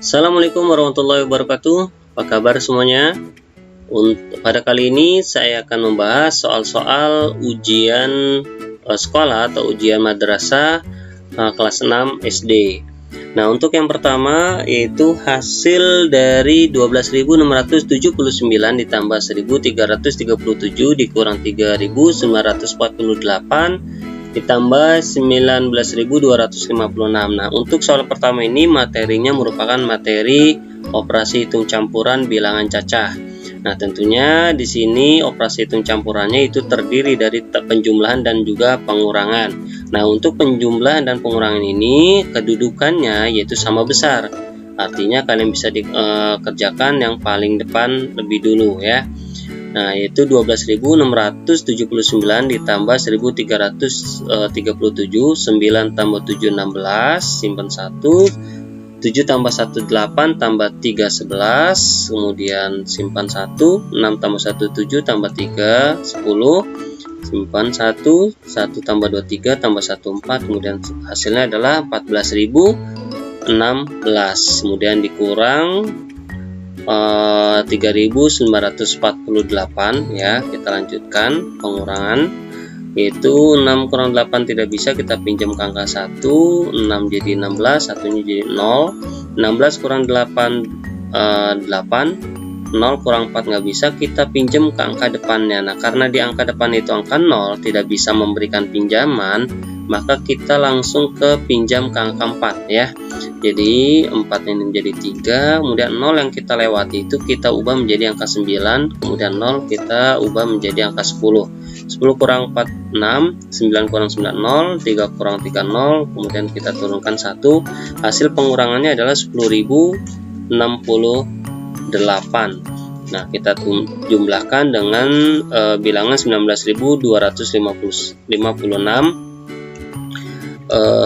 Assalamualaikum warahmatullahi wabarakatuh. Apa kabar semuanya? Pada kali ini saya akan membahas soal-soal ujian sekolah atau ujian madrasah kelas 6 SD. Nah, untuk yang pertama yaitu hasil dari 12.679 ditambah 1.337 dikurang 3.948 ditambah 19.256. Nah, untuk soal pertama ini materinya merupakan materi operasi hitung campuran bilangan cacah. Nah, tentunya di sini operasi hitung campurannya itu terdiri dari penjumlahan dan juga pengurangan. Nah, untuk penjumlahan dan pengurangan ini kedudukannya yaitu sama besar. Artinya kalian bisa dikerjakan yang paling depan lebih dulu ya. Nah, yaitu 12.679 ditambah 1.337, 9 tambah 7 16, simpan 1, 7 tambah 1 8 tambah 3 11, kemudian simpan 1, 6 tambah 1 7 tambah 3 10, simpan 1, 1 tambah 2 3 tambah 1 4, kemudian hasilnya adalah 14.016, kemudian dikurang 3.948 ya. Kita lanjutkan pengurangan, yaitu 6 kurang 8 tidak bisa, kita pinjam ke angka 1, 6 jadi 16, satunya jadi 0, 16 kurang 8 8, 0 kurang 4 nggak bisa, kita pinjam ke angka depannya. Nah, karena di angka depan itu angka 0 tidak bisa memberikan pinjaman, maka kita langsung ke pinjam ke angka 4 ya. Jadi 4 ini menjadi 3, kemudian 0 yang kita lewati itu kita ubah menjadi angka 9, kemudian 0 kita ubah menjadi angka 10. 10 kurang 4 6, 9 kurang 9 0, 3 kurang 3 0, kemudian kita turunkan 1. Hasil pengurangannya adalah 10.068. Nah, kita jumlahkan dengan bilangan 19.256.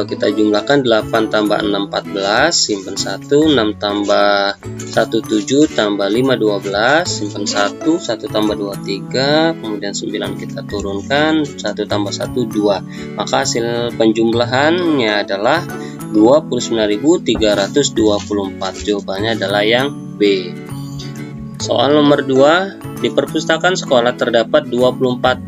Kita jumlahkan 8 tambah 6 14, simpan 1, 6 tambah 1 7 tambah 5 12, simpan 1, 1 tambah 2 3, kemudian 9 kita turunkan, 1 tambah 1 2, maka hasil penjumlahannya adalah 29.324. Jawabannya adalah yang B. Soal nomor 2, di perpustakaan sekolah terdapat 24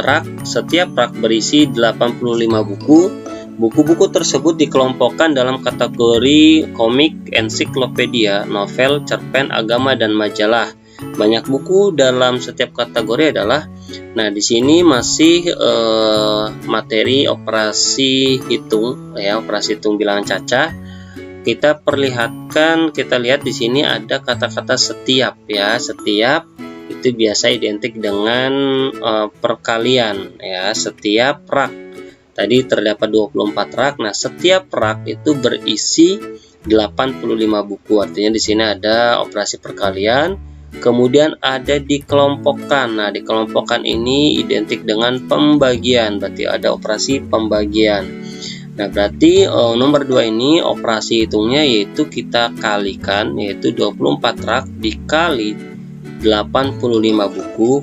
rak, setiap rak berisi 85 buku. Buku-buku tersebut dikelompokkan dalam kategori komik, ensiklopedia, novel, cerpen, agama, dan majalah. Banyak buku dalam setiap kategori adalah, nah di sini masih materi operasi hitung ya, operasi hitung bilangan cacah. Kita lihat di sini ada kata-kata setiap ya, setiap itu biasa identik dengan perkalian ya. Setiap rak tadi terdapat 24 rak. Nah, setiap rak itu berisi 85 buku. Artinya di sini ada operasi perkalian, kemudian ada dikelompokkan. Nah, dikelompokkan ini identik dengan pembagian, berarti ada operasi pembagian. Nah, berarti nomor 2 ini operasi hitungnya yaitu kita kalikan, yaitu 24 rak dikali 85 buku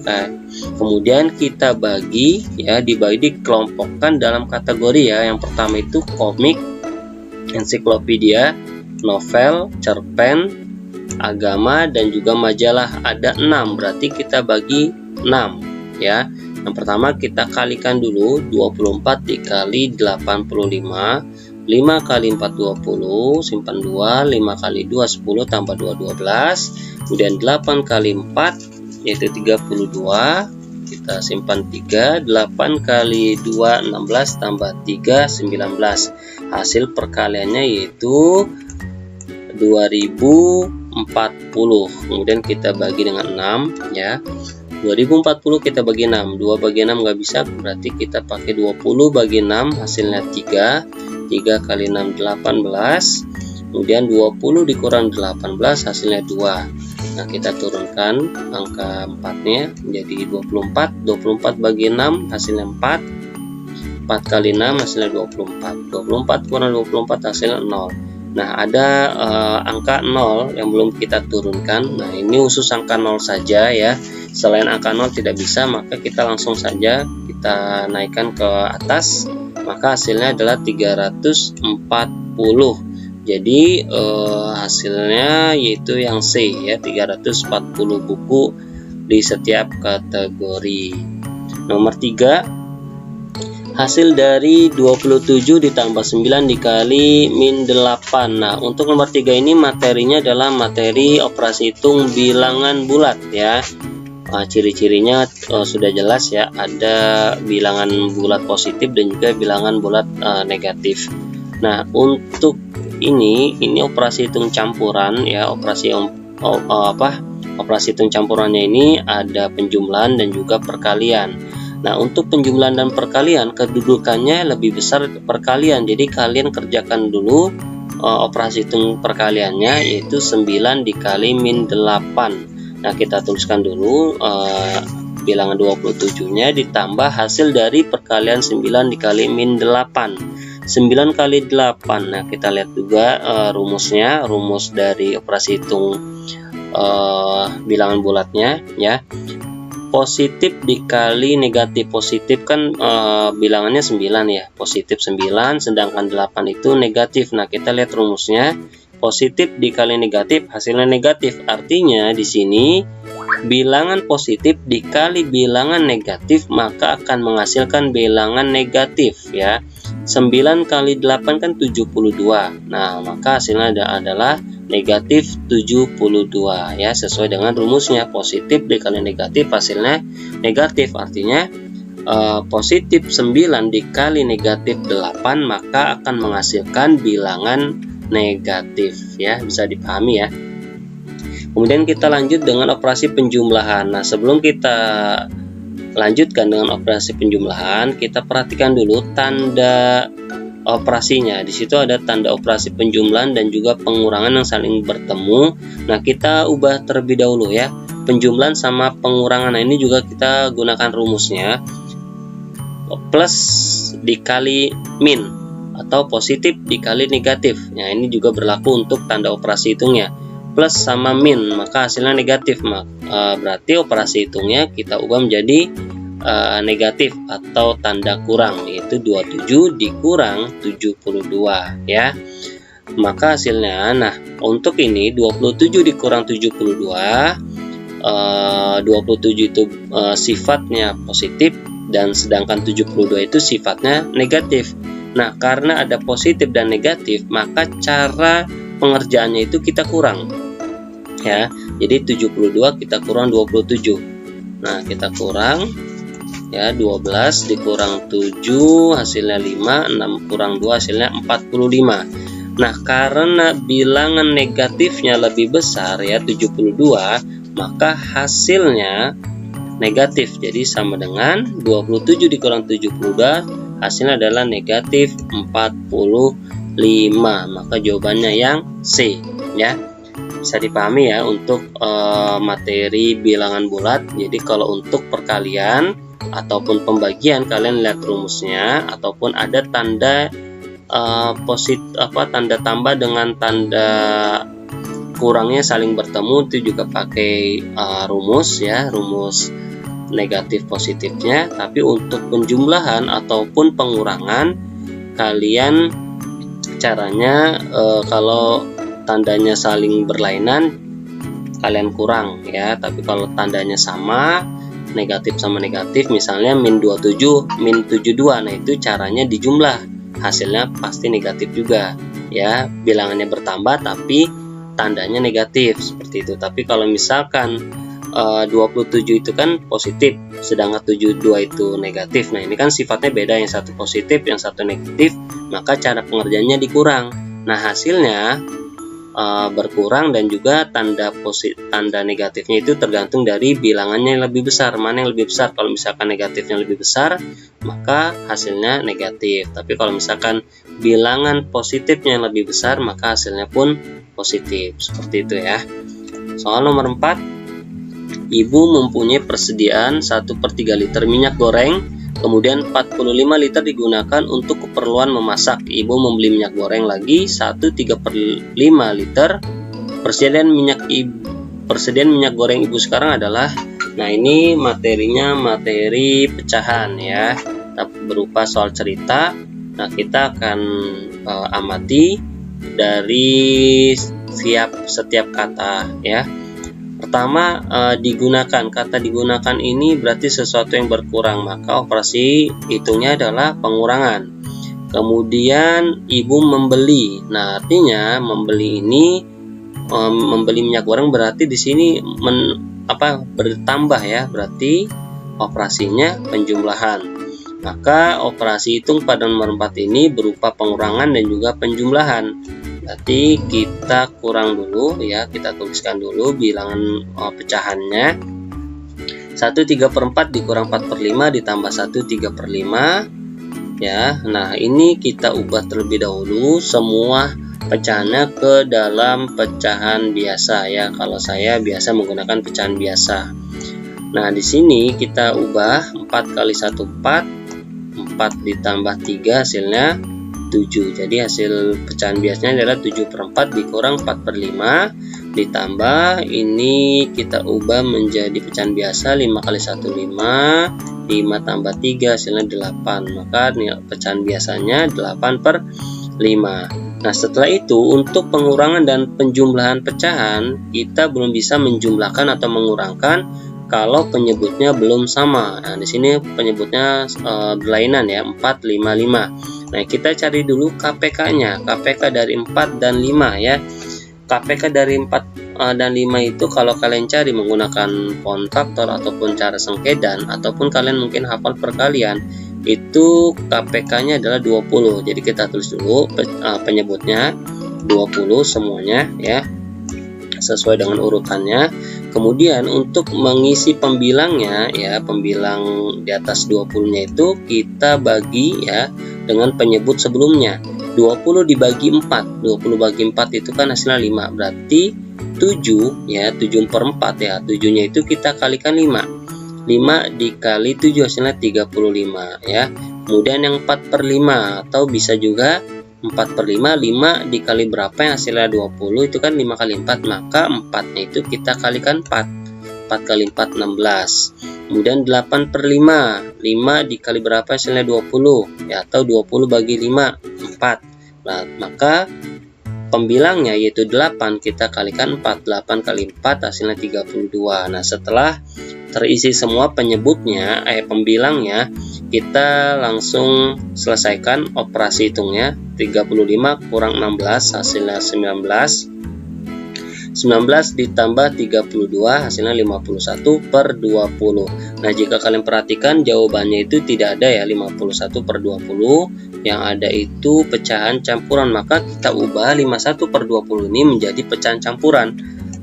kemudian kita bagi ya, dikelompokkan dalam kategori ya. Yang pertama itu komik, ensiklopedia, novel, cerpen, agama, dan juga majalah. Ada 6, berarti kita bagi 6 ya. Yang pertama kita kalikan dulu, 24 dikali 85, 5 kali 4 20, simpan 2, 5 kali 2 10 tambah 2 12, kemudian 8 kali 4 yaitu 32, kita simpan 3, 8 kali 2 16 tambah 3 19. Hasil perkaliannya yaitu 2040, kemudian kita bagi dengan 6 ya. 2040 kita bagi 6, 2 bagi 6 nggak bisa, berarti kita pakai 20 bagi 6, hasilnya 3 kali 6 18, kemudian 20 dikurang 18 hasilnya 2. Nah, kita turunkan angka 4 nya menjadi 24, 24 bagi 6 hasilnya 4, 4 kali 6 hasilnya 24, 24 kurang 24 hasilnya 0. Nah, ada angka 0 yang belum kita turunkan. Nah, ini khusus angka 0 saja ya. Selain angka 0 tidak bisa, maka kita langsung saja kita naikkan ke atas, maka hasilnya adalah 340. Jadi hasilnya yaitu yang C ya, 340 buku di setiap kategori. Nomor 3, hasil dari 27 ditambah 9 dikali min 8. Nah, untuk nomor 3 ini materinya adalah materi operasi hitung bilangan bulat ya. Ciri-cirinya sudah jelas ya, ada bilangan bulat positif dan juga bilangan bulat negatif. Nah, untuk ini operasi hitung campuran ya, operasi hitung campurannya ini ada penjumlahan dan juga perkalian. Nah, untuk penjumlahan dan perkalian kedudukannya lebih besar perkalian. Jadi kalian kerjakan dulu operasi hitung perkaliannya, yaitu 9 dikali min 8. Nah, kita tuliskan dulu bilangan 27-nya ditambah hasil dari perkalian 9 dikali min 8. 9 kali 8. Nah, kita lihat juga rumusnya, rumus dari operasi hitung bilangan bulatnya ya. Positif dikali negatif. Positif kan bilangannya 9 ya, positif 9, sedangkan 8 itu negatif. Nah, kita lihat rumusnya, positif dikali negatif hasilnya negatif. Artinya di sini bilangan positif dikali bilangan negatif maka akan menghasilkan bilangan negatif ya. 9 kali 8 kan 72. Nah, maka hasilnya adalah negatif 72 ya, sesuai dengan rumusnya, positif dikali negatif hasilnya negatif. Artinya positif 9 dikali negatif 8 maka akan menghasilkan bilangan negatif ya, bisa dipahami ya. Kemudian kita lanjut dengan operasi penjumlahan. Nah, sebelum kita lanjutkan dengan operasi penjumlahan, kita perhatikan dulu tanda operasinya. Di situ ada tanda operasi penjumlahan dan juga pengurangan yang saling bertemu. Nah, kita ubah terlebih dahulu ya. Penjumlahan sama pengurangan. Nah, ini juga kita gunakan rumusnya. Plus dikali min atau positif dikali negatif. Nah, ini juga berlaku untuk tanda operasi hitungnya. Plus sama min, maka hasilnya negatif. Berarti operasi hitungnya kita ubah menjadi negatif atau tanda kurang, yaitu 27 dikurang 72 ya. Maka hasilnya, nah untuk ini 27 dikurang 72, 27 itu sifatnya positif dan sedangkan 72 itu sifatnya negatif. Nah, karena ada positif dan negatif, maka cara pengerjaannya itu kita kurang ya. Jadi 72 kita kurang 27. Nah, kita kurang ya, 12 dikurang 7 hasilnya 5, 6 kurang 2 hasilnya 45. Nah, karena bilangan negatifnya lebih besar ya, 72, maka hasilnya negatif. Jadi sama dengan 27 dikurang 72, hasilnya adalah negatif 45. Maka jawabannya yang C ya. Bisa dipahami ya untuk materi bilangan bulat. Jadi kalau untuk perkalian ataupun pembagian, kalian lihat rumusnya, ataupun ada tanda tanda tambah dengan tanda kurangnya saling bertemu, itu juga pakai rumus ya, rumus negatif positifnya. Tapi untuk penjumlahan ataupun pengurangan, kalian caranya kalau tandanya saling berlainan kalian kurang ya. Tapi kalau tandanya sama, negatif sama negatif, misalnya min 27 min 72, nah itu caranya dijumlah, hasilnya pasti negatif juga ya, bilangannya bertambah tapi tandanya negatif seperti itu. Tapi kalau misalkan 27 itu kan positif, sedangkan 72 itu negatif. Nah, ini kan sifatnya beda, yang satu positif yang satu negatif, maka cara pengerjaannya dikurang. Nah, hasilnya berkurang, dan juga tanda negatifnya itu tergantung dari bilangannya yang lebih besar. Mana yang lebih besar? Kalau misalkan negatifnya lebih besar, maka hasilnya negatif. Tapi kalau misalkan bilangan positifnya yang lebih besar, maka hasilnya pun positif. Seperti itu ya. Soal nomor 4, ibu mempunyai persediaan 1/3 liter minyak goreng. Kemudian 45 liter digunakan untuk keperluan memasak. Ibu membeli minyak goreng lagi 1/3/5 liter. Persediaan minyak goreng ibu sekarang adalah, nah ini materinya materi pecahan ya, berupa soal cerita. Nah, kita akan amati dari setiap kata ya. Pertama, digunakan. Kata digunakan ini berarti sesuatu yang berkurang, maka operasi hitungnya adalah pengurangan. Kemudian ibu membeli. Nah, artinya membeli ini membeli minyak goreng berarti di sini bertambah ya, berarti operasinya penjumlahan. Maka operasi hitung pada nomor 4 ini berupa pengurangan dan juga penjumlahan. Berarti kita kurang dulu ya, kita tuliskan dulu bilangan pecahannya. 1/3/4 dikurang 4/5 ditambah 1/3/5 ya. Nah, ini kita ubah terlebih dahulu semua pecahannya ke dalam pecahan biasa ya. Kalau saya biasa menggunakan pecahan biasa. Nah, di sini kita ubah 4 kali 1 4, 4 ditambah 3 hasilnya 7. Jadi hasil pecahan biasanya adalah 7/4 dikurang 4/5 ditambah ini kita ubah menjadi pecahan biasa 5 kali 1 5, 5 tambah 3 hasilnya 8. Maka pecahan biasanya 8/5. Nah, setelah itu untuk pengurangan dan penjumlahan pecahan kita belum bisa menjumlahkan atau mengurangkan kalau penyebutnya belum sama. Nah, di sini penyebutnya berlainan ya, 4 5 5. Nah, kita cari dulu KPK-nya. KPK dari 4 dan 5 ya. KPK dari 4 dan 5 itu kalau kalian cari menggunakan font faktor ataupun cara sengkedan ataupun kalian mungkin hafal perkalian, itu KPK-nya adalah 20. Jadi kita tulis dulu penyebutnya 20 semuanya ya, sesuai dengan urutannya. Kemudian untuk mengisi pembilangnya ya, pembilang di atas 20-nya itu kita bagi ya dengan penyebut sebelumnya. 20 dibagi 4, 20 bagi 4 itu kan hasilnya 5, berarti 7 ya, 7/4 ya, 7-nya itu kita kalikan 5. 5 dikali 7 hasilnya 35 ya. Kemudian yang 4/5 atau bisa juga 4/5, 5 dikali berapa yang hasilnya 20 itu kan 5 kali 4, maka 4-nya itu kita kalikan 4. 4 kali 4 16. Kemudian 8/5, 5 dikali berapa hasilnya 20 ya, atau 20 bagi 5 4. Nah, maka pembilangnya yaitu 8 kita kalikan 4. 8 kali 4 hasilnya 32. Nah, setelah terisi semua penyebutnya pembilangnya, kita langsung selesaikan operasi hitungnya. 35 kurang 16 hasilnya 19. 19 ditambah 32 hasilnya 51/20. Nah, jika kalian perhatikan jawabannya itu tidak ada ya 51/20, yang ada itu pecahan campuran, maka kita ubah 51/20 ini menjadi pecahan campuran.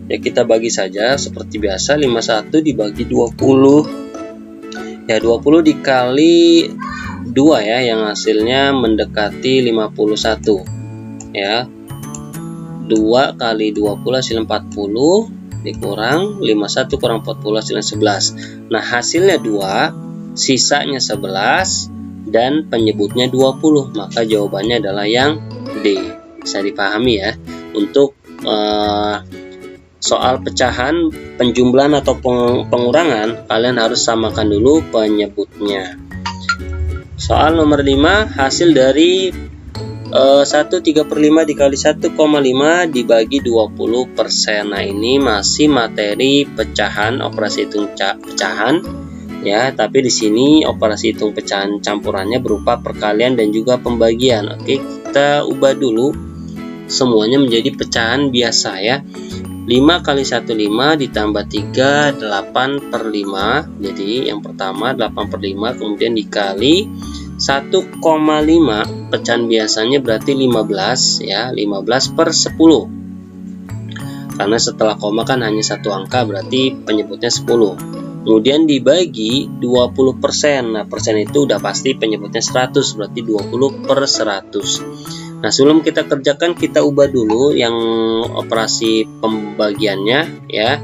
Ya, kita bagi saja seperti biasa, 51 dibagi 20 ya, 20 dikali 2 ya, yang hasilnya mendekati 51 ya. 2 kali 20 hasil 40 dikurang 51 kurang 40 hasilnya 11. Nah, hasilnya 2, sisanya 11 dan penyebutnya 20, maka jawabannya adalah yang D. Bisa dipahami ya. Untuk soal pecahan, penjumlahan atau pengurangan, kalian harus samakan dulu penyebutnya. Soal nomor 5, hasil dari 1/3/5 dikali 1,5 dibagi 20%. Nah, ini masih materi pecahan, operasi hitung pecahan ya, tapi di sini operasi hitung pecahan campurannya berupa perkalian dan juga pembagian. Oke, kita ubah dulu semuanya menjadi pecahan biasa ya. 5 kali 1 5 ditambah 3 8/5. Jadi yang pertama 8/5, kemudian dikali 1,5 pecahan biasanya berarti 15 ya, 15/10. Karena setelah koma kan hanya satu angka, berarti penyebutnya 10. Kemudian dibagi 20%. Nah, persen itu udah pasti penyebutnya 100, berarti 20/100. Nah, sebelum kita kerjakan, kita ubah dulu yang operasi pembagiannya ya.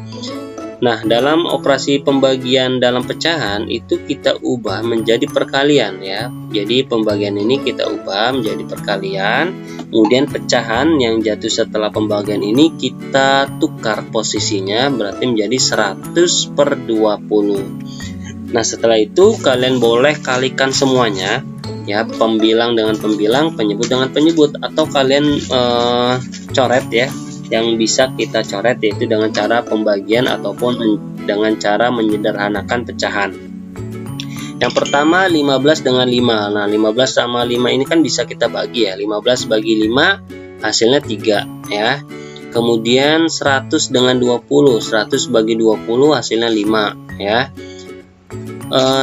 Nah, dalam operasi pembagian dalam pecahan itu kita ubah menjadi perkalian ya. Jadi pembagian ini kita ubah menjadi perkalian. Kemudian pecahan yang jatuh setelah pembagian ini kita tukar posisinya, berarti menjadi 100/20. Nah, setelah itu kalian boleh kalikan semuanya ya, pembilang dengan pembilang, penyebut dengan penyebut, atau kalian coret ya. Yang bisa kita coret yaitu dengan cara pembagian ataupun dengan cara menyederhanakan pecahan. Yang pertama 15 dengan 5. Nah, 15 sama 5 ini kan bisa kita bagi ya. 15 bagi 5 hasilnya 3 ya. Kemudian 100 dengan 20. 100 bagi 20 hasilnya 5 ya.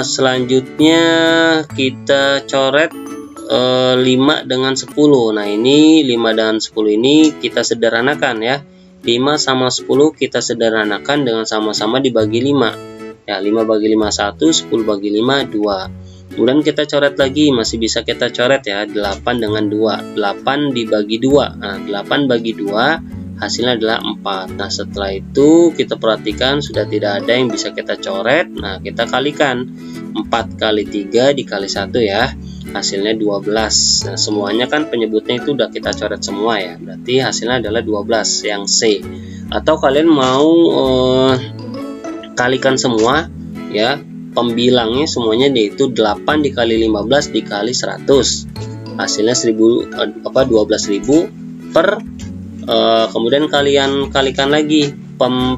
Selanjutnya kita coret 5 dengan 10. Nah, ini 5 dengan 10 ini kita sederhanakan ya. 5 sama 10 kita sederhanakan dengan sama-sama dibagi 5. Ya, 5 bagi 5 1, 10 bagi 5 2. Kemudian kita coret lagi, masih bisa kita coret ya, 8 dengan 2. 8 dibagi 2. Nah, 8 bagi 2 hasilnya adalah 4. Nah, setelah itu kita perhatikan sudah tidak ada yang bisa kita coret. Nah, kita kalikan 4 kali 3 dikali 1 ya. Hasilnya 12. Nah, semuanya kan penyebutnya itu udah kita coret semua ya. Berarti hasilnya adalah 12 yang C. Atau kalian mau kalikan semua ya, pembilangnya semuanya yaitu 8 dikali 15 dikali 100, hasilnya 12.000 per kemudian kalian kalikan lagi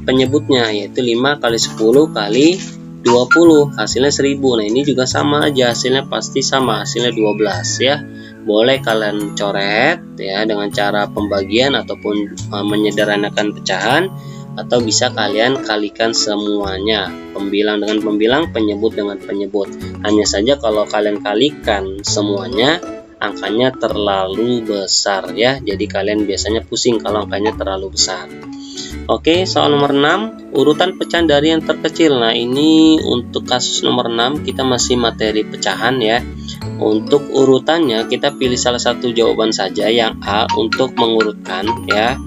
penyebutnya yaitu 5 kali 10 kali 20, hasilnya 1000. Nah, ini juga sama aja, hasilnya pasti sama, hasilnya 12 ya. Boleh kalian coret ya dengan cara pembagian ataupun menyederhanakan pecahan, atau bisa kalian kalikan semuanya, pembilang dengan pembilang, penyebut dengan penyebut. Hanya saja kalau kalian kalikan semuanya angkanya terlalu besar ya, jadi kalian biasanya pusing kalau angkanya terlalu besar. Oke, soal nomor 6, urutan pecahan dari yang terkecil. Nah, ini untuk kasus nomor 6 kita masih materi pecahan ya. Untuk urutannya kita pilih salah satu jawaban saja, yang A untuk mengurutkan ya.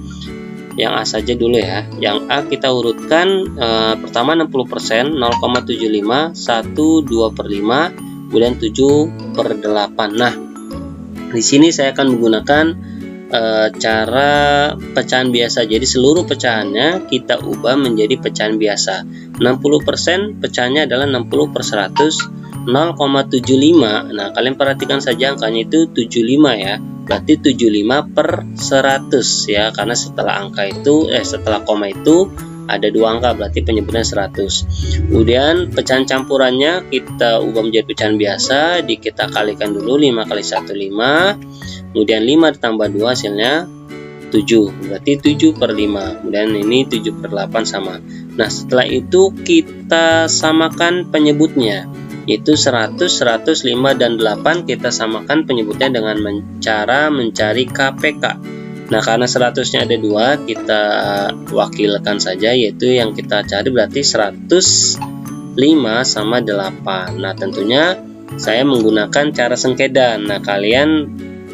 Yang A saja dulu ya. Yang A kita urutkan pertama 60%, 0,75, 1, 2/5, kemudian 7/8. Nah, di sini saya akan menggunakan cara pecahan biasa. Jadi seluruh pecahannya kita ubah menjadi pecahan biasa. 60% pecahannya adalah 60/100, 0,75. Nah, kalian perhatikan saja angkanya itu 75 ya. Berarti 75/100 ya, karena setelah angka itu setelah koma itu ada 2 angka, berarti penyebutnya 100. Kemudian pecahan campurannya kita ubah menjadi pecahan biasa, kita kalikan dulu 5 kali 1 5, kemudian 5 ditambah 2 hasilnya 7, berarti 7/5. Kemudian ini 7/8 sama. Nah, setelah itu kita samakan penyebutnya, yaitu 100, 105, dan 8 kita samakan penyebutnya dengan cara mencari KPK. Nah, karena 100-nya ada 2, kita wakilkan saja, yaitu yang kita cari berarti 105 sama 8. Nah, tentunya saya menggunakan cara sengkedan. Nah, kalian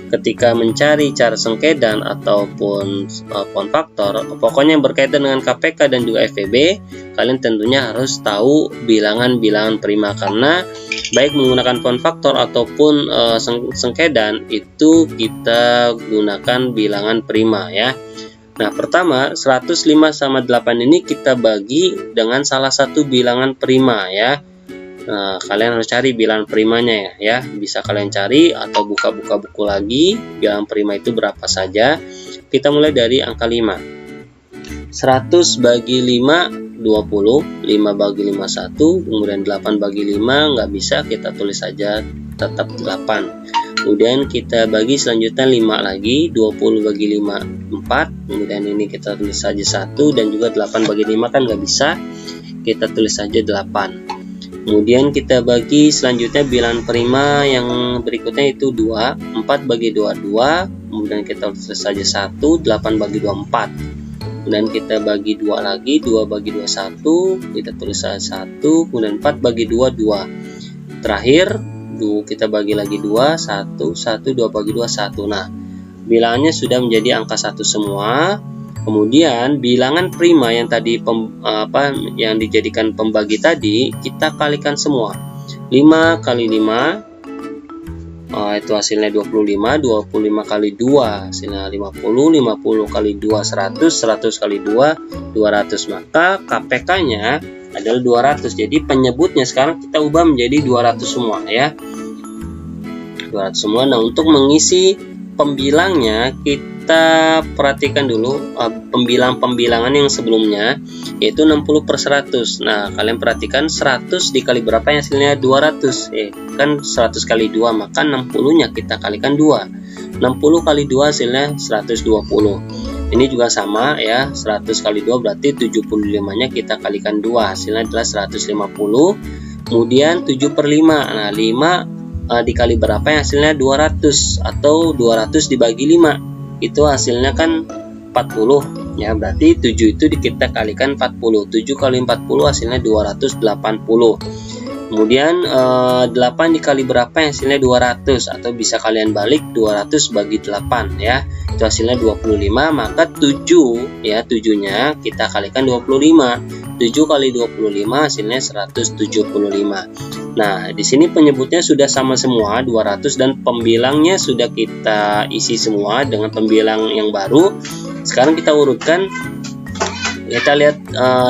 ketika mencari cara sengkedan ataupun pound faktor, pokoknya yang berkaitan dengan KPK dan juga FEB, kalian tentunya harus tahu bilangan-bilangan prima, karena baik menggunakan pound faktor ataupun sengkedan itu kita gunakan bilangan prima ya. Nah, pertama 105 sama 8 ini kita bagi dengan salah satu bilangan prima ya. Nah, kalian harus cari bilangan primanya ya. Bisa kalian cari atau buka-buka buku lagi bilangan prima itu berapa saja. Kita mulai dari angka 5. 100 bagi 5 20, 5 bagi 5 1, kemudian 8 bagi 5 nggak bisa, kita tulis saja tetap 8. Kemudian kita bagi selanjutnya 5 lagi, 20 bagi 5 4, kemudian ini kita tulis saja 1, dan juga 8 bagi 5 kan nggak bisa, kita tulis saja 8. Kemudian kita bagi selanjutnya bilangan prima yang berikutnya itu 2, 4 bagi 2 2, kemudian kita tulis saja 1, 8 bagi 2 4. Kemudian kita bagi 2 lagi, 2 bagi 2 1, kita tulis saja 1, kemudian 4 bagi 2 2. Terakhir kita bagi lagi 2, 1, 1, 2 bagi 2 1. Nah, bilangannya sudah menjadi angka 1 semua. Kemudian bilangan prima yang tadi yang dijadikan pembagi tadi kita kalikan semua. 5 kali 5 itu hasilnya 25, 25 kali 2 hasilnya 50, 50 kali 2 100, 100 kali 2 200. Maka KPK nya adalah 200. Jadi penyebutnya sekarang kita ubah menjadi 200 semua ya. 200 semua. Nah, untuk mengisi pembilangnya kita perhatikan dulu pembilangan yang sebelumnya, yaitu 60 per 100. Nah, kalian perhatikan 100 dikali berapa yang hasilnya 200, kan 100 kali 2, maka 60 nya kita kalikan 2. 60 kali 2 hasilnya 120. Ini juga sama ya, 100 kali 2 berarti 75 nya kita kalikan 2, hasilnya adalah 150. Kemudian 7 per 5, nah 5 dikali berapa yang hasilnya 200, atau 200 dibagi 5 itu hasilnya kan 40 ya, berarti 7 itu kita kalikan 40. 7 kali 40 hasilnya 280. Kemudian 8 dikali berapa yang hasilnya 200, atau bisa kalian balik 200 bagi 8 ya, itu hasilnya 25. Maka 7 ya, 7 nya kita kalikan 25. 7 kali 25 hasilnya 175. Nah, di sini penyebutnya sudah sama semua 200, dan pembilangnya sudah kita isi semua dengan pembilang yang baru. Sekarang kita urutkan, kita lihat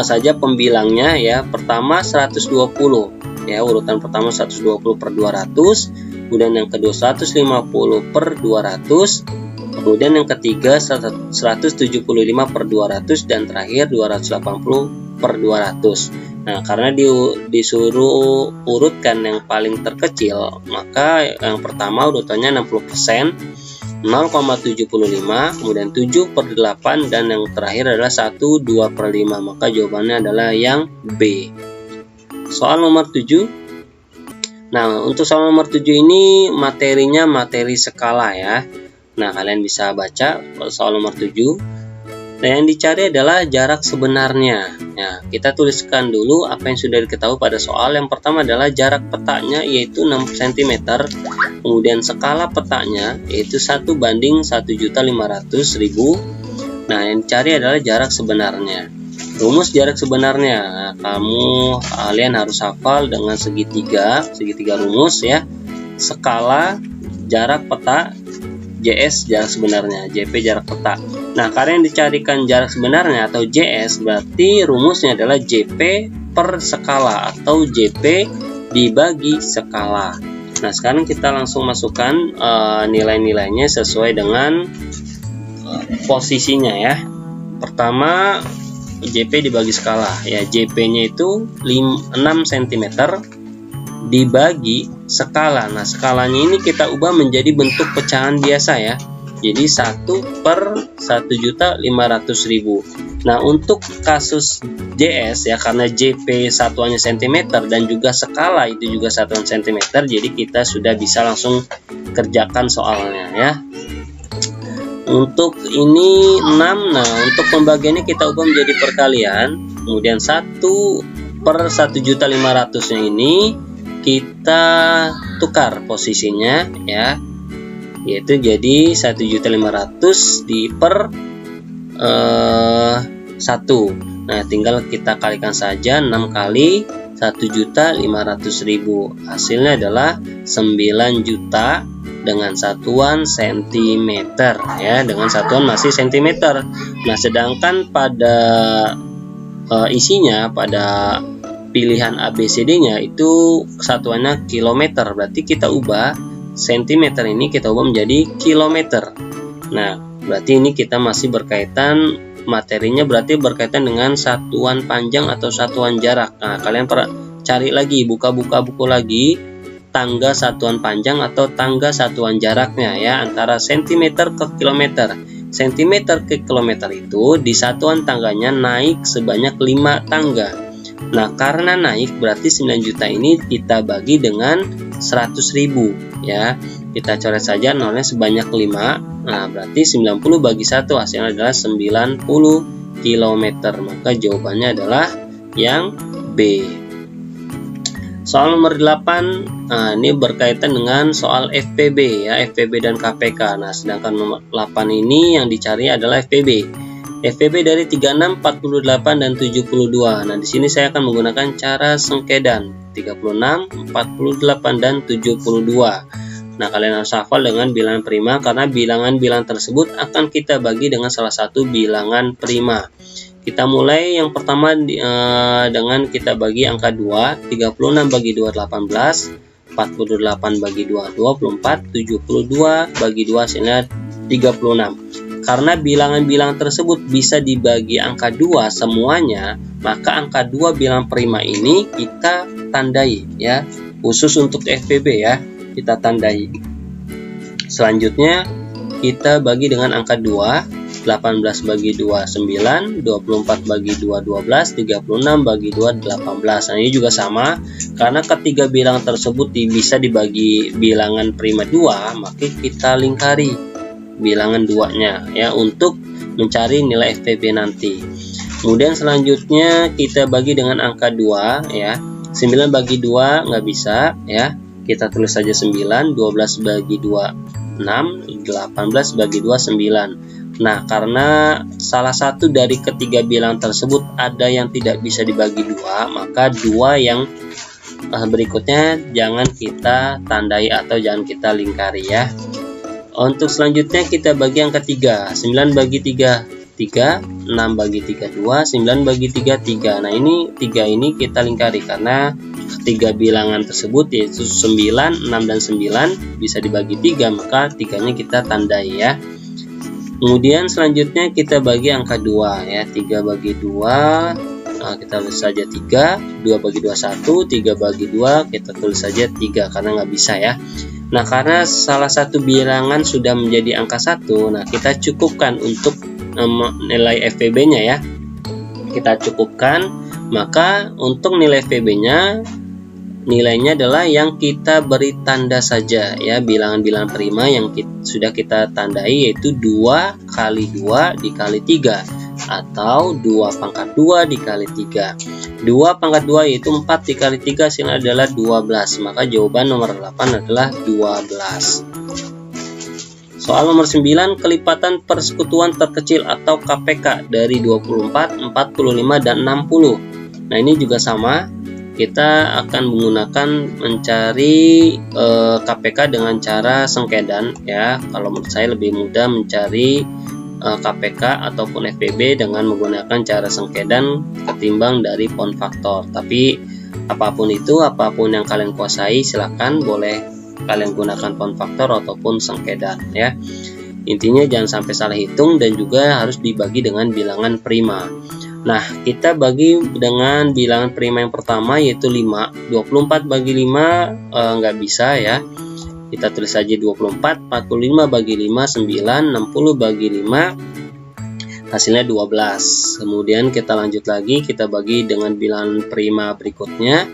saja pembilangnya ya. Pertama 120 ya, urutan pertama 120 per 200, kemudian yang kedua 150 per 200, kemudian yang ketiga 175 per 200, dan terakhir 280 per 200. Nah, karena disuruh urutkan yang paling terkecil, maka yang pertama urutannya 60%, 0,75, kemudian 7 per 8, dan yang terakhir adalah 1, 2 per 5. Maka jawabannya adalah yang B. Soal nomor 7. Nah, untuk soal nomor 7 ini materinya materi skala ya. Nah, kalian bisa baca soal nomor 7. Nah, yang dicari adalah jarak sebenarnya. Nah, kita tuliskan dulu apa yang sudah diketahui pada soal. Yang pertama adalah jarak petanya yaitu 6 cm. Kemudian skala petanya yaitu 1/1.500.000. Nah, yang dicari adalah jarak sebenarnya. Rumus jarak sebenarnya. Nah, kalian harus hafal dengan segitiga rumus ya. Skala, jarak peta, JS jarak sebenarnya, JP jarak peta. Nah, karena yang dicarikan jarak sebenarnya atau JS, berarti rumusnya adalah JP per skala atau JP dibagi skala. Nah, sekarang kita langsung masukkan nilai-nilainya sesuai dengan posisinya ya. Pertama, JP dibagi skala ya, JP-nya itu 6 cm dibagi skala. Nah, skalanya ini kita ubah menjadi bentuk pecahan biasa ya. Jadi 1 per 1.500.000. Nah, untuk kasus JS ya, karena JP satuannya cm dan juga skala itu juga satuan cm, jadi kita sudah bisa langsung kerjakan soalnya ya. Untuk ini 6. Nah, untuk pembagiannya kita ubah menjadi perkalian. Kemudian 1 per 1.500.000-nya ini kita tukar posisinya ya, yaitu jadi 1.500.000 di per 1. Nah, tinggal kita kalikan saja 6 kali 1.500.000, hasilnya adalah 9 juta dengan satuan cm ya, dengan satuan masih cm. Nah, sedangkan pada isinya, pada pilihan ABCD-nya itu satuannya kilometer, berarti kita ubah cm ini kita ubah menjadi kilometer. Nah, berarti ini kita masih berkaitan, materinya berarti berkaitan dengan satuan panjang atau satuan jarak. Nah, kalian cari lagi, buka buku lagi tangga satuan panjang atau tangga satuan jaraknya ya, antara cm ke kilometer. Cm ke kilometer itu di satuan tangganya naik sebanyak 5 tangga. Nah, karena naik berarti 9 juta ini kita bagi dengan 100.000 ya. Kita coret saja nolnya sebanyak 5. Nah, berarti 90 bagi 1 hasilnya adalah 90 km. Maka jawabannya adalah yang B. Soal nomor 8, nah, ini berkaitan dengan soal FPB ya, FPB dan KPK. Nah, sedangkan nomor 8 ini yang dicari adalah FPB. FPB dari 36, 48 dan 72. Nah, di sini saya akan menggunakan cara sengkedan 36, 48 dan 72. Nah, kalian harus hafal dengan bilangan prima karena bilangan-bilangan tersebut akan kita bagi dengan salah satu bilangan prima. Kita mulai yang pertama dengan kita bagi angka 2, 36 bagi 2 18, 48 bagi 2 24, 72 bagi 2 hasilnya 36. Karena bilangan-bilangan tersebut bisa dibagi angka 2 semuanya, maka angka 2 bilangan prima ini kita tandai ya. Khusus untuk FPB ya, kita tandai. Selanjutnya kita bagi dengan angka 2. 18 bagi 2 9, 24 bagi 2 12, 36 bagi 2 18. Nah, ini juga sama, karena ketiga bilangan tersebut bisa dibagi bilangan prima 2, maka kita lingkari bilangan 2-nya ya untuk mencari nilai FPB nanti. Kemudian selanjutnya kita bagi dengan angka 2 ya. 9 bagi 2 nggak bisa ya. Kita tulis saja 9, 12 bagi 2 6, 18 bagi 2 9. Nah, karena salah satu dari ketiga bilangan tersebut ada yang tidak bisa dibagi 2, maka 2 yang berikutnya jangan kita tandai atau jangan kita lingkari ya. Untuk selanjutnya kita bagi angka 3. 9 bagi 3 3, 6 bagi 3 2, 9 bagi 3 3. Nah, ini 3 ini kita lingkari karena ketiga bilangan tersebut yaitu 9, 6 dan 9 bisa dibagi 3, maka 3-nya kita tandai ya. Kemudian selanjutnya kita bagi angka 2 ya. 3 bagi 2, nah, kita tulis saja 3. 2 bagi 2 1, 3 bagi 2 kita tulis saja 3 karena nggak bisa ya. Nah, karena salah satu bilangan sudah menjadi angka 1, nah kita cukupkan untuk nilai FPB-nya ya. Kita cukupkan, maka untuk nilai FPB-nya nilainya adalah yang kita beri tanda saja ya, bilangan-bilangan prima yang sudah kita tandai, yaitu 2 kali 2 dikali 3 atau 2 pangkat 2 dikali 3. 2 pangkat 2 yaitu 4 dikali 3 hasilnya adalah 12, maka jawaban nomor 8 adalah 12. Soal nomor 9, kelipatan persekutuan terkecil atau KPK dari 24, 45 dan 60. Nah, ini juga sama. Kita akan menggunakan mencari KPK dengan cara sengkedan ya. Kalau menurut saya lebih mudah mencari KPK ataupun FPB dengan menggunakan cara sengkedan ketimbang dari pound faktor. Tapi apapun itu, apapun yang kalian kuasai, silakan boleh kalian gunakan pound faktor ataupun sengkedan ya. Intinya jangan sampai salah hitung dan juga harus dibagi dengan bilangan prima. Nah, kita bagi dengan bilangan prima yang pertama yaitu 5. 24 bagi 5 nggak bisa ya. Kita tulis saja 24. 45 bagi 5 9. 60 bagi 5 hasilnya 12. Kemudian kita lanjut lagi, kita bagi dengan bilangan prima berikutnya.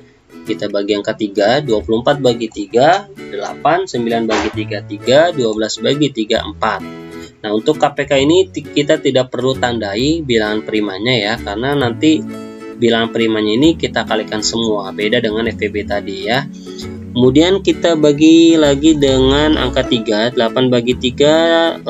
Kita bagi angka 3. 24 bagi 3 8. 9 bagi 3 3. 12 bagi 3 4. Nah, untuk KPK ini kita tidak perlu tandai bilangan primanya ya, karena nanti bilangan primanya ini kita kalikan semua, beda dengan FPB tadi ya. Kemudian kita bagi lagi dengan angka 3. 8 bagi 3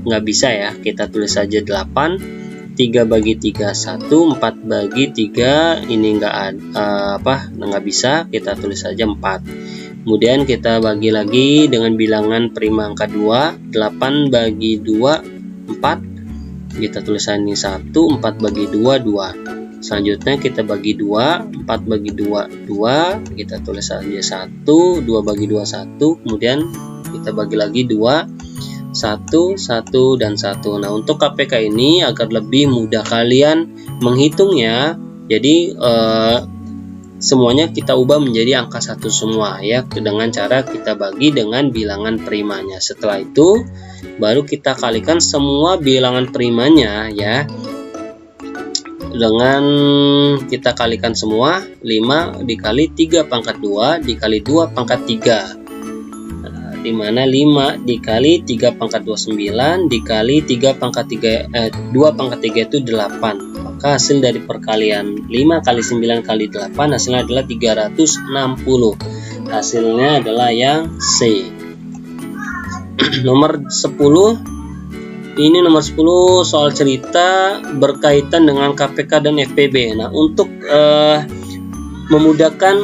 nggak bisa ya, kita tulis saja 8. 3 bagi 3 1, 4 bagi 3 ini nggak bisa, kita tulis saja 4. Kemudian kita bagi lagi dengan bilangan prima angka 2. 8 bagi 2 4, kita tulisan ini 1. 4 bagi 2 2. Selanjutnya kita bagi 2. 4 bagi 2 2, kita tulis saja 1. 2 bagi 2 1. Kemudian kita bagi lagi 2 1 1 dan 1. Nah, untuk KPK ini agar lebih mudah kalian menghitungnya, jadi semuanya kita ubah menjadi angka 1 semua ya, dengan cara kita bagi dengan bilangan primanya. Setelah itu baru kita kalikan semua bilangan primanya ya, dengan kita kalikan semua. 5 dikali 3 pangkat 2 dikali 2 pangkat 3, dimana 5 dikali 3 pangkat 2 9 dikali 3 pangkat 3 2 pangkat 3 itu 8. Maka hasil dari perkalian 5 kali 9 kali 8 hasilnya adalah 360. Hasilnya adalah yang C. Nomor 10. Ini nomor 10 soal cerita berkaitan dengan KPK dan FPB. Nah, untuk memudahkan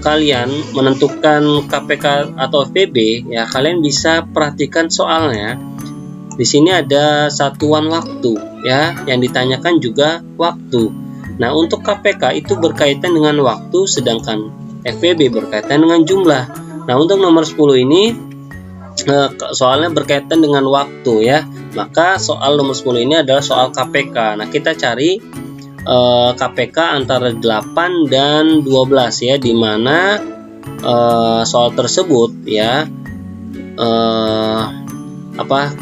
kalian menentukan KPK atau FPB ya, kalian bisa perhatikan soalnya. Di sini ada satuan waktu ya, yang ditanyakan juga waktu. Nah, untuk KPK itu berkaitan dengan waktu, sedangkan FVB berkaitan dengan jumlah. Nah, untuk nomor 10 ini soalnya berkaitan dengan waktu ya. Maka soal nomor 10 ini adalah soal KPK. Nah, kita cari KPK antara 8 dan 12 ya, dimana soal tersebut ya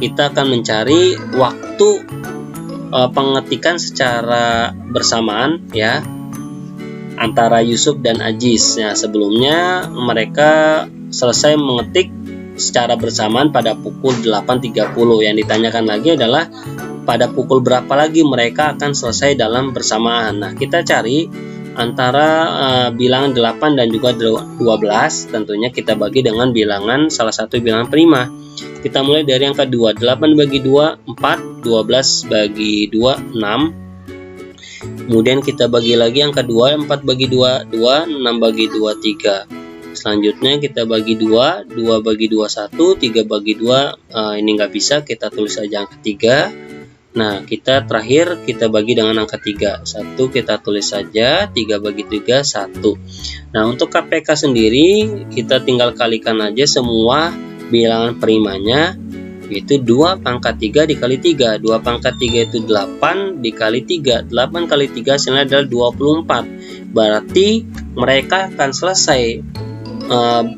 kita akan mencari waktu pengetikan secara bersamaan ya antara Yusuf dan Aziz. Nah, sebelumnya mereka selesai mengetik secara bersamaan pada pukul 8.30. Yang ditanyakan lagi adalah pada pukul berapa lagi mereka akan selesai dalam bersamaan. Nah, kita cari antara bilangan 8 dan juga 12. Tentunya kita bagi dengan bilangan salah satu bilangan prima. Kita mulai dari yang kedua, 8 bagi 2, 4, 12 bagi 2, 6. Kemudian kita bagi lagi yang kedua, 4 bagi 2, 2, 6 bagi 2, 3. Selanjutnya kita bagi 2, 2 bagi 2, 1, 3 bagi 2, ini nggak bisa, kita tulis saja angka 3. Nah, kita terakhir kita bagi dengan angka 3, 1 kita tulis saja, 3 bagi 3, 1. Nah, untuk KPK sendiri kita tinggal kalikan aja semua bilangan primanya, yaitu 2 pangkat 3 dikali 3. 2 pangkat 3 itu 8 dikali 3. 8 kali 3 hasilnya adalah 24. Berarti mereka akan selesai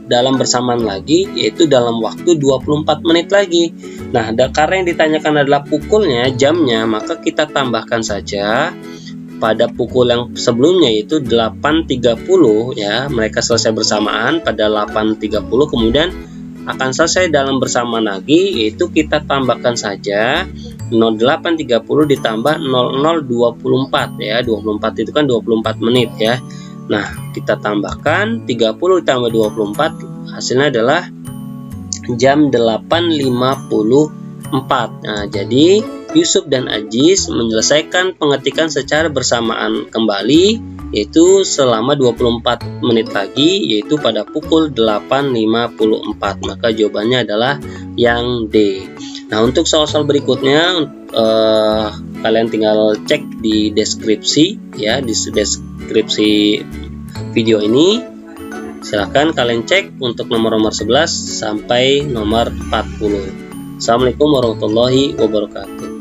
dalam bersamaan lagi, yaitu dalam waktu 24 menit lagi. Nah, karena yang ditanyakan adalah pukulnya, jamnya, maka kita tambahkan saja pada pukul yang sebelumnya, yaitu 8.30 ya. Mereka selesai bersamaan pada 8.30, kemudian akan selesai dalam bersamaan lagi, yaitu kita tambahkan saja 08.30 ditambah 00.24 ya. 24 itu kan 24 menit ya. Nah, kita tambahkan 30 ditambah 24, hasilnya adalah jam 8.54. Nah, jadi Yusuf dan Aziz menyelesaikan pengetikan secara bersamaan kembali, yaitu selama 24 menit lagi, yaitu pada pukul 8.54. Maka jawabannya adalah yang D. Nah, untuk soal-soal berikutnya kalian tinggal cek di deskripsi ya, di deskripsi video ini. Silahkan kalian cek untuk nomor 11 sampai nomor 40. Assalamualaikum warahmatullahi wabarakatuh.